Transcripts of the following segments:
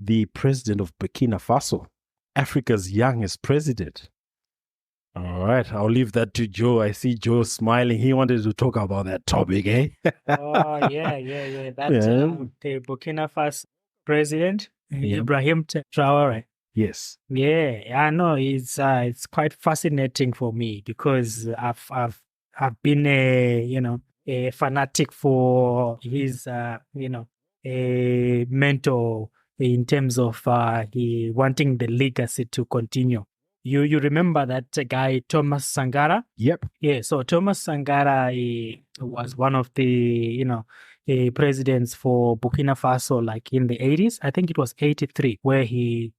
the president of Burkina Faso, Africa's youngest president. All right, I'll leave that to Joe. I see Joe smiling. He wanted to talk about that topic, eh? Oh, yeah. The Burkina Faso president, Ibrahim Traore. Yes. Yeah, I know it's quite fascinating for me because I've been a fanatic for his a mentor in terms of he wanting the legacy to continue. You remember that guy Thomas Sankara? Yep. Yeah, so Thomas Sankara was one of the presidents for Burkina Faso, like in the 80s. I think it was 83, where he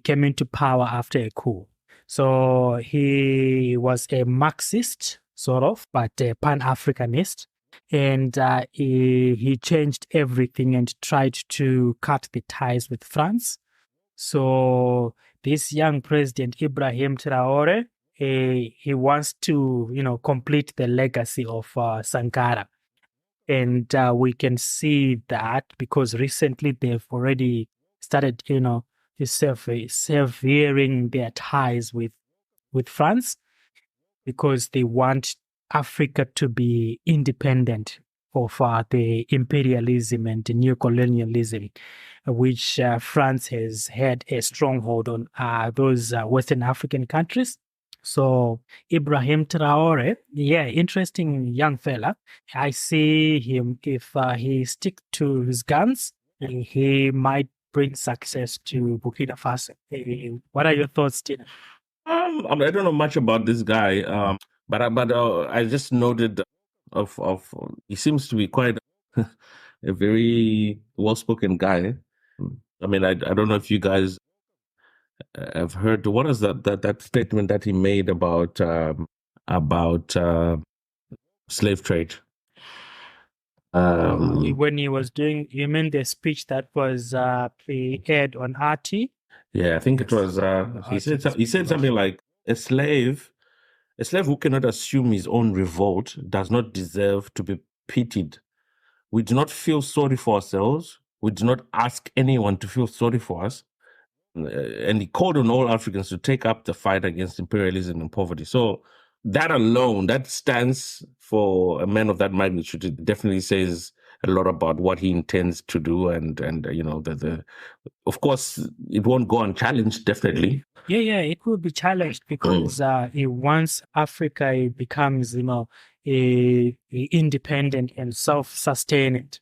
came into power after a coup. So he was a Marxist, sort of, but a Pan-Africanist. And he changed everything and tried to cut the ties with France. So this young president, Ibrahim Traore, he wants to, complete the legacy of Sankara. And we can see that because recently they've already started, severing their ties with France because they want Africa to be independent of the imperialism and the neocolonialism, which France has had a stronghold on those Western African countries. So Ibrahim Traore, interesting young fella. I see him, if he sticks to his guns, he might bring success to Burkina Faso. What are your thoughts, Tina? I don't know much about this guy, but I just noted of he seems to be quite a very well-spoken guy. I mean, I don't know if you guys have heard, what is that statement that he made about slave trade? When he was doing, you mean the speech that was aired on RT? Yeah, I think it was. He said something like, a slave who cannot assume his own revolt does not deserve to be pitied. We do not feel sorry for ourselves. We do not ask anyone to feel sorry for us. And he called on all Africans to take up the fight against imperialism and poverty. So that alone, that stands for a man of that magnitude. It definitely says a lot about what he intends to do, and of course it won't go unchallenged. Definitely, it will be challenged because once Africa becomes independent and self-sustained,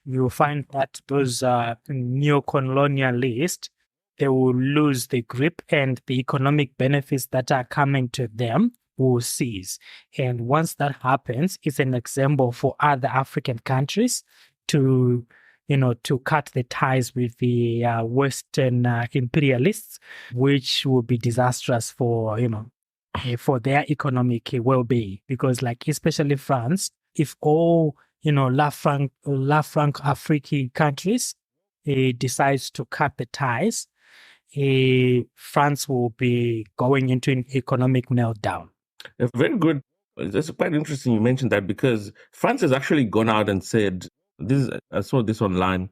you'll find that those neo-colonialists, they will lose the grip, and the economic benefits that are coming to them will cease. And once that happens, it's an example for other African countries to cut the ties with the Western imperialists, which will be disastrous for their economic well-being. Because, like, especially France, if all La Franc African countries decides to cut the ties, France will be going into an economic meltdown. Very good. That's quite interesting you mentioned that, because France has actually gone out and said, I saw this online,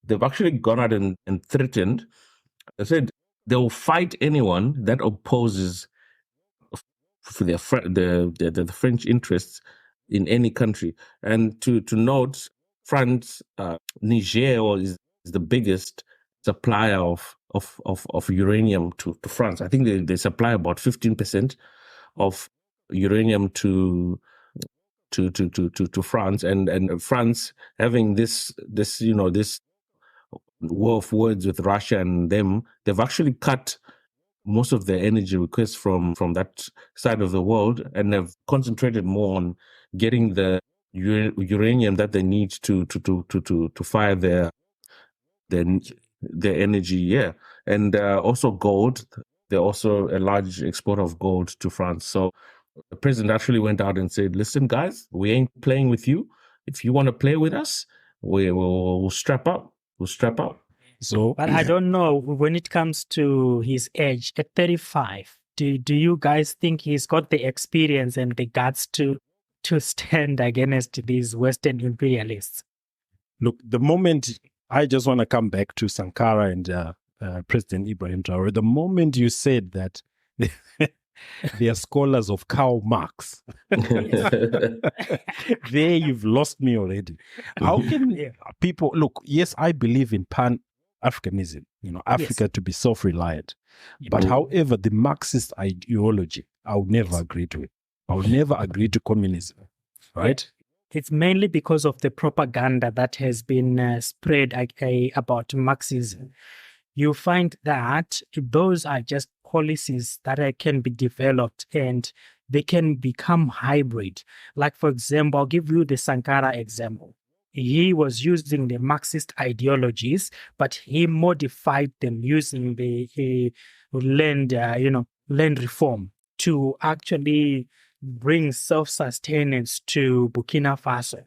they've actually gone out and threatened. They said they will fight anyone that opposes for the French interests in any country. And to note, France, Niger is the biggest supplier of uranium to France. I think they supply about 15% of uranium to France, and France having this war of words with Russia and them, they've actually cut most of their energy requests from that side of the world, and they've concentrated more on getting the uranium that they need to fire their energy. Yeah, and also gold. They're also a large exporter of gold to France. So the president actually went out and said, "Listen, guys, we ain't playing with you. If you want to play with us, we'll strap up. We'll strap up." So, but I don't know, when it comes to his age at 35, do you guys think he's got the experience and the guts to stand against these Western imperialists? Look, the moment I just want to come back to Sankara and President Ibrahim Traore. The moment you said that they are scholars of Karl Marx, there you've lost me already. How can people look? Yes, I believe in Pan-Africanism. Africa to be self-reliant. But however, the Marxist ideology, I'll never agree to it. I'll never agree to communism. Right? It's mainly because of the propaganda that has been spread about Marxism. You find that those are just policies that can be developed and they can become hybrid. Like, for example, I'll give you the Sankara example. He was using the Marxist ideologies, but he modified them using the land reform to actually bring self-sustenance to Burkina Faso.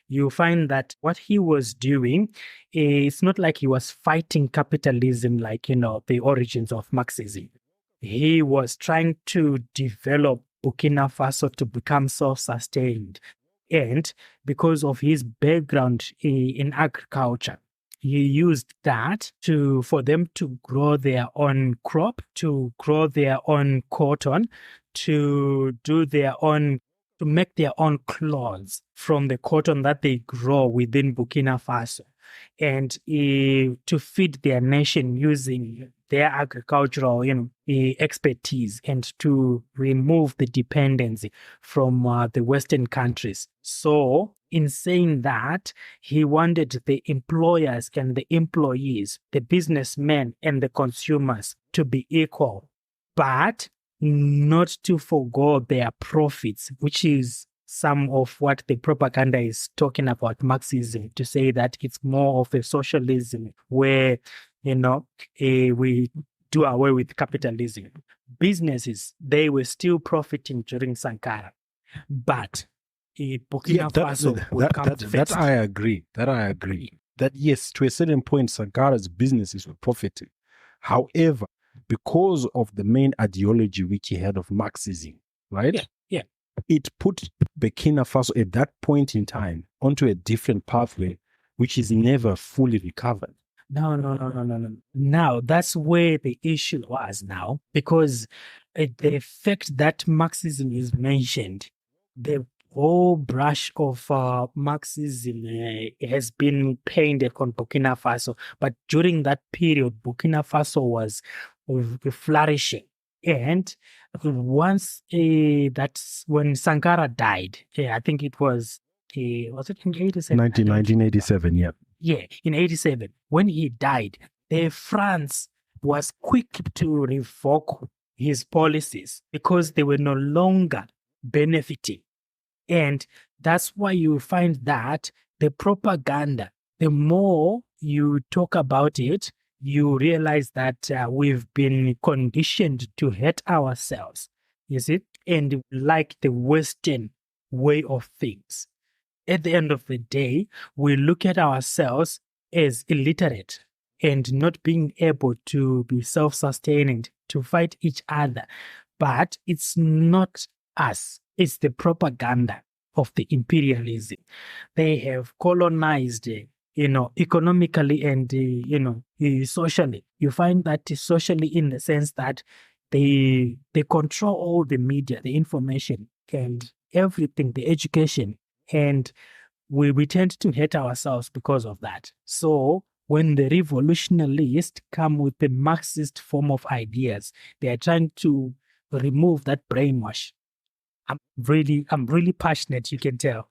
You find that what he was doing, it's not like he was fighting capitalism like, the origins of Marxism. He was trying to develop Burkina Faso to become self-sustained. And because of his background in agriculture, he used that for them to grow their own crop, to grow their own cotton, to make their own clothes from the cotton that they grow within Burkina Faso, and to feed their nation using their agricultural expertise, and to remove the dependency from the Western countries. So in saying that, he wanted the employers and the employees, the businessmen and the consumers to be equal, but not to forgo their profits, which is some of what the propaganda is talking about Marxism, to say that it's more of a socialism where, we do away with capitalism. Businesses, they were still profiting during Sankara, but Burkina Faso would come first. That I agree. That yes, to a certain point, Sankara's businesses were profiting. However, because of the main ideology which he had of Marxism, right? Yeah. It put Burkina Faso at that point in time onto a different pathway, which is never fully recovered. No. Now, that's where the issue was now, because the fact that Marxism is mentioned, the whole brush of Marxism has been painted on Burkina Faso. But during that period, Burkina Faso was flourishing. And once that's when Sankara died, I think it was it in 87? 1987, yeah. Yeah, in 87. When he died, France was quick to revoke his policies because they were no longer benefiting. And that's why you find that the propaganda, the more you talk about it, you realize that we've been conditioned to hate ourselves, you see, and like the Western way of things. At the end of the day, we look at ourselves as illiterate and not being able to be self-sustaining, to fight each other. But it's not us. It's the propaganda of the imperialism. They have colonized economically and, socially. You find that socially in the sense that they control all the media, the information and everything, the education. And we tend to hate ourselves because of that. So when the revolutionists come with the Marxist form of ideas, they are trying to remove that brainwash. I'm really passionate, you can tell.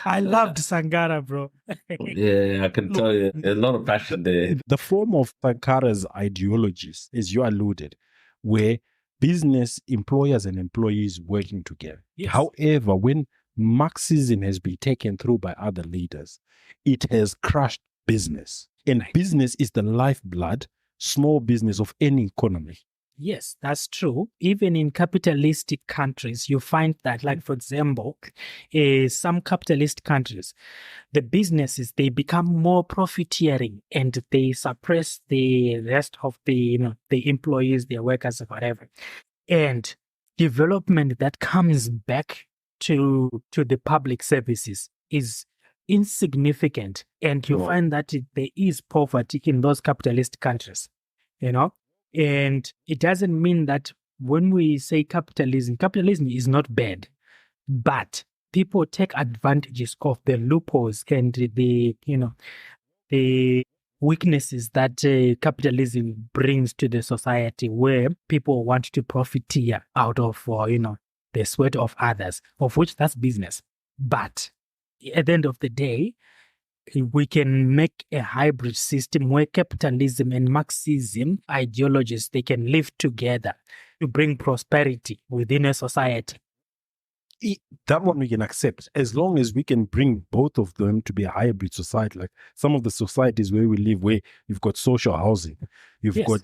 I loved Sankara, bro. Yeah, I can tell you. There's a lot of passion there. The form of Sankara's ideologies, as you alluded, were business employers and employees working together. Yes. However, when Marxism has been taken through by other leaders, it has crushed business. And business is the lifeblood, small business of any economy. Yes, that's true. Even in capitalistic countries, you find that, like, for example, some capitalist countries, the businesses, they become more profiteering and they suppress the rest of the employees, their workers, or whatever. And development that comes back to the public services is insignificant, and you find that there is poverty in those capitalist countries, and it doesn't mean that when we say capitalism is not bad, but people take advantages of the loopholes and the weaknesses that capitalism brings to the society, where people want to profiteer out of the sweat of others, of which that's business. But at the end of the day, we can make a hybrid system where capitalism and Marxism ideologies, they can live together to bring prosperity within a society. That one we can accept, as long as we can bring both of them to be a hybrid society. Like some of the societies where we live, where you've got social housing, you've got,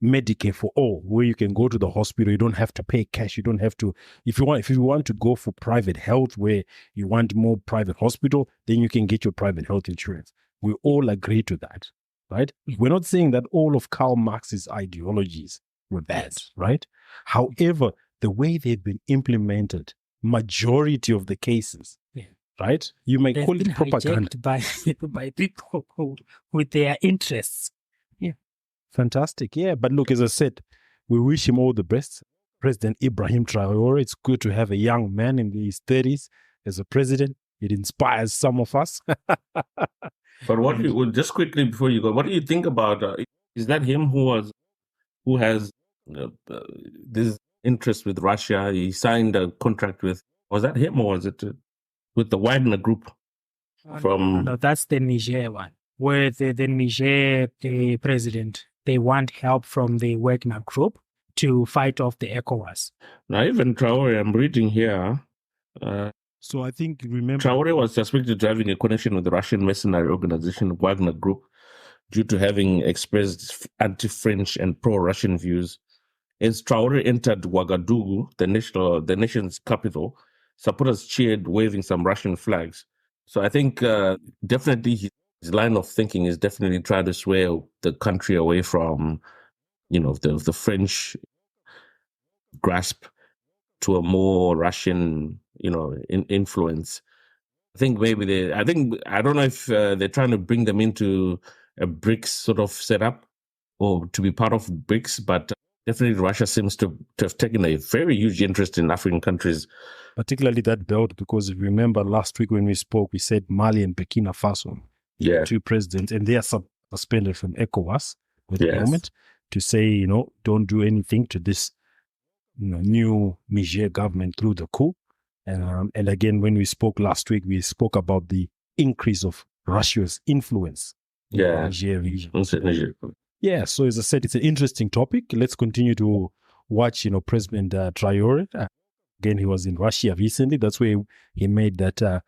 Medicare for all, where you can go to the hospital, you don't have to pay cash, you don't have to, if you want to go for private health, where you want more private hospital, then you can get your private health insurance. We all agree to that, right? We're not saying that all of Karl Marx's ideologies were bad, right? However, the way they've been implemented, majority of the cases, right? You may call it propaganda by people with their interests. Fantastic. Yeah. But look, as I said, we wish him all the best. President Ibrahim Traore, it's good to have a young man in his 30s as a president. It inspires some of us. But just quickly before you go, what do you think about, is that him who has this interest with Russia? He signed a contract with, was that him, or was it with the Wagner Group? No, that's the Niger one, where the Niger president, they want help from the Wagner Group to fight off the ECOWAS. Now, even Traore, I'm reading here. So I think, remember, Traore was suspected of having a connection with the Russian mercenary organization Wagner Group due to having expressed anti-French and pro-Russian views. As Traore entered Ouagadougou, the nation's capital, supporters cheered, waving some Russian flags. So I think definitely his line of thinking is definitely trying to sway the country away from, the French grasp to a more Russian, influence. I think maybe I don't know if they're trying to bring them into a BRICS sort of setup or to be part of BRICS, but definitely Russia seems to have taken a very huge interest in African countries. Particularly that belt, because if you remember last week when we spoke, we said Mali and Burkina Faso, two presidents, and they are suspended from ECOWAS at the moment to say, don't do anything to this new Niger government through the coup. And again, when we spoke last week, we spoke about the increase of Russia's influence in the Niger region. So as I said, it's an interesting topic. Let's continue to watch, President Traore. Again, he was in Russia recently. That's where he made that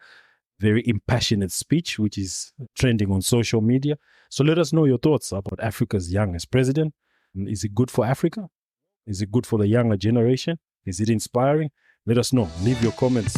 very impassionate speech, which is trending on social media. So let us know your thoughts about Africa's youngest president. Is it good for Africa? Is it good for the younger generation? Is it inspiring? Let us know. Leave your comments.